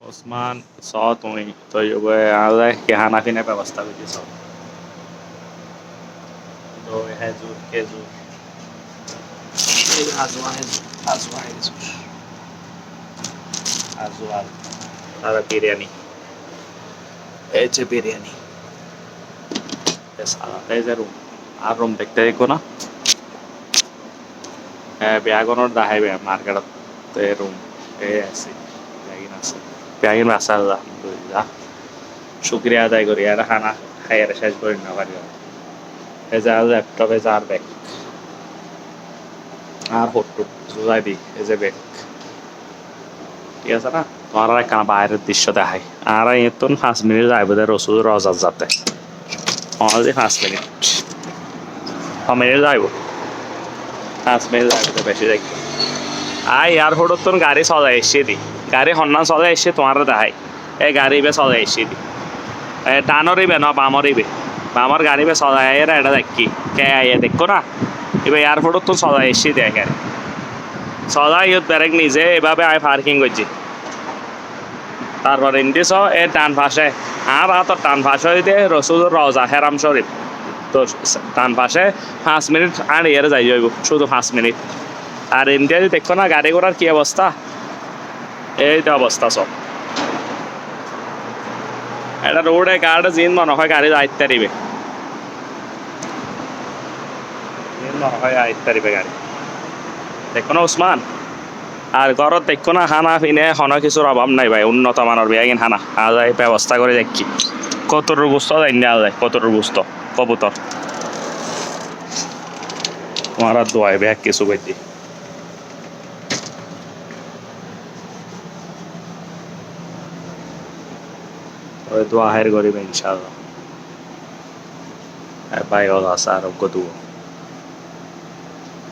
Osman saw तुम्ही तो ये आला कि खाना पीने पे व्यवस्था भी थी सब तो है जूर के जूर আজওয়াল তারা বিরিয়ানি এই যে বিরিয়ানি এই যে রুম আর রুম দেখতে দেখো না বেয়াগনৰ দাহাইবে মাৰ্কেটত এই রুম এই আছে বেগিন আছে বেগিন আছে আলহামদুলিল্লাহ শুক্রিয়া আদায় করি আর খানা খাই আর শেষ করি না পারি এই যে ল্যাপটপ এই যে আর ব্যাগ আর ফটো জুলাই দি এই যে ব্যাগ ঠিক আছে না তোমার একটা বাইরের দৃশ্য দেখাই আর এতন 5 মিনিট যাইব রসুল রজার যাতে অনলি 5 মিনিট 5 মিনিট যাইব 5 মিনিট যাইব বেশি যাই আই আর ফটোর গাড়ি চলাই এসে দি গাড়ি সন্ধান চলাই এসে তোমার দেখাই এই গাড়ি বে চলাই এসে দি টানরিবে না বামরিবে বামর গাড়ি বে চলাই এর এটা দেখি কে আইয়ে দেখো না এবার এয়ারপোর্টত তো চলাই এসে দেয় গাড়ি চলাই ইয়ত বেরেক নিজে এভাবে আই পার্কিং করছি তারপর ইন্ডিস এ টান পাশে আর হাতর টান পাশে হইতে রসুল রওজা হেরাম শরীফ তো টান পাশে 5 মিনিট আর এর যাই যাইব শুধু 5 মিনিট আর ইন্ডিয়াতে দেখো না গাড়ি ঘোড়ার কি অবস্থা এই তো অবস্থা সব এটা রোডে গাড়ি জিন মনে হয় গাড়ি যাইতে পারিবে মনে হয় আইতে পারিবে গাড়ি দেখো না ওসমান আর ঘরত দেখো না খানা পিনে কোনো কিছুর অভাব নাই ভাই উন্নত মানের বেগিন খানা আজ ব্যবস্থা করে দেখি কতর বুঝতো যাই না যায় কতর বুঝতো কবুতর তোমার দোয়াই ব্যাগ কিছু বেদি ওই দোয়া হের গরিব ইনশাআল্লাহ ভাই ওলা আরোগ্য দুয়া